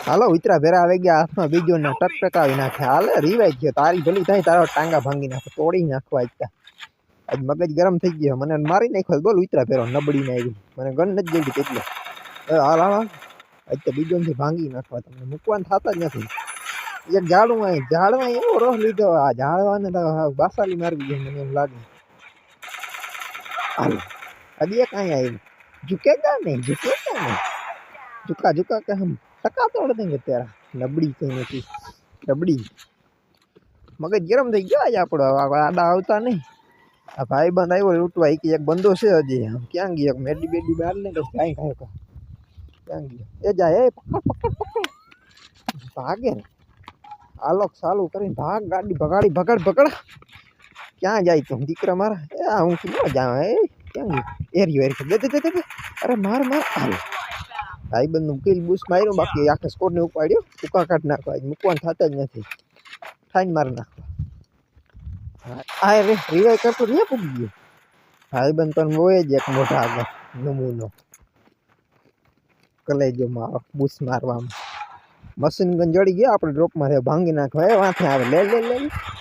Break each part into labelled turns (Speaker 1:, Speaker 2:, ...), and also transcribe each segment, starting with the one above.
Speaker 1: હાલો ઉતરા ભેરા આવી ગયા હાથમાં બીજો ને ટકટકાવી નાખે હાલે રીવાઈ ગયો તારી ભલી થાય તારો ટાંગા ભાંગી નાખે તોડી નાખવા આજ મગજ ગરમ થઈ ગયો મને મારી નાખ્યો બોલ ઉતરા ભેરો નબળી ને આવી મને ગન નથી જલ્દી એટલે હાલ હાલ આજ તો બીજો થી ભાંગી નાખવા તમને મૂકવાનું થતા જ નથી એક ઝાડમાં એવો રોહ લીધો આ ઝાડવાને તો બાસાલી મારવી ગઈ મને એમ લાગે હાલો अब ये कहाँ आई झुकेगा नहीं झुका के हम टका तोड़ देंगे तेरा नबड़ी कहीं की नबड़ी मगज गरम થઈ ગયો આજ આપણો આડા આવતા નહીં આ ભાઈ બંધ આવ્યો લૂંટવા કે એક બંદો છે હજી આમ ક્યાં ગયો મેડી બેડી બહાર ને તો કાઈ ખાયો ક્યાં ગયો એ જાય એ પકડ ભાગે આલોક ચાલુ કરીને ભાગ ગાડી ભગાડી ક્યાં જાય તું દીકરા મારા એ હું ક્યાં જાઉં એ ક્યાં ગયો એરિયો દે અરે માર હાલ ભાઈ બંધ કિલ બૂસ માર્યો બાકી આખા સ્કોર ને ઉપાડ્યો ટૂંકા કાઢ નાખવા મૂકવાનું થતા જ નથી ઠાઈન મારી નાખવા આ રે રિવાઈ કરતો રે પૂગી ગયો ભાઈ બંધ પણ હોય જ એક મોટા આગળ નમૂનો કલેજો મારો બૂસ મારવામાં મશીન ગન જડી ગયો આપણે ડ્રોપમાં ભાંગી નાખવા એ વાંથે આવે લે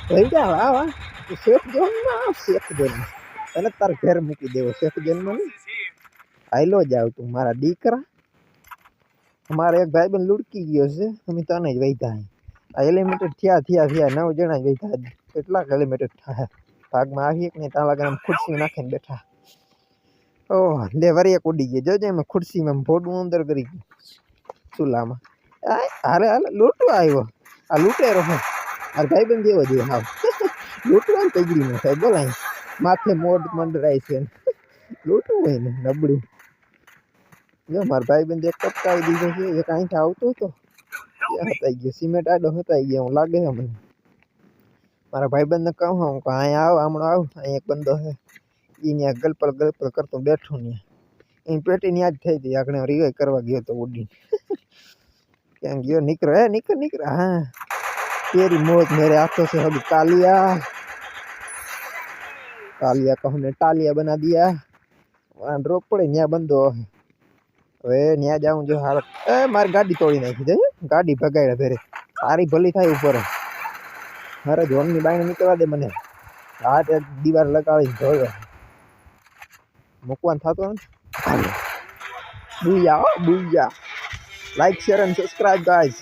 Speaker 1: થઈ જા વાહ સેફ ઝોનમાં સેફ ઝોનમાં તને તાર ઘેર મૂકી દેવો સેફ ઝોનમાં આયલો જ આવ તું મારા દીકરા અમારે એક ભાઈ બંધ લુડકી ગયો છે અમે તને જ વૈધા આ એલિમિટેડ થયા 9 જણા જ વૈધા કેટલાક એલિમિટેડ થાય ભાગમાં આવીએ કે નહીં ત્યાં લાગે ખુરશી નાખીને બેઠા ઓહ લે વરી એક ઉડી ગઈ જોજે એમ ખુરશીમાં ભોડું અંદર કરી ગયું ચૂલામાં હાલે લૂંટવા આવ્યો આ લૂંટેરો હે આ ભાઈ બંધ જેવો જોઈએ હાવ લૂંટવાનું તગડી ન થાય બોલાય માથે મોડ મંડરાય છે લૂંટવું હોય ને નબળું જો મારા ભાઈ બંધ એક ટપકાવી દીધો છે એક અહીંથી આવતો હતો હતાઈ ગયો સિમેન્ટ આડો હતાઈ ગયો હું લાગે છે મને મારા ભાઈ બંધને કહું હું અહીંયા આવ હમણાં આવ અહીં એક બંદો છે એ ત્યાં ગલપલ કરતો બેઠો ત્યાં એની પેટી યાદ થઈ હતી આગળ રિવાઈ કરવા ગયો તો ઉડીને ક્યાં ગયો નીકળ हाँ तेरी मौत मेरे हाथों से होगी कालिया को हमने टालिया बना दिया वहाँ ड्रॉप पड़े न्या बंदो હવે ન્યા જાઉં જો હાલત એ મારી ગાડી તોડી નાખી દે ગાડી ભગાડ્યા ફેરે તારી ભલી થાય ઉપર મારે જોનની બાઈને નીકળવા દે મને હાથ દીવાર લગાવી જોયો મૂકવાનું થતો નથી બુયા like share and subscribe guys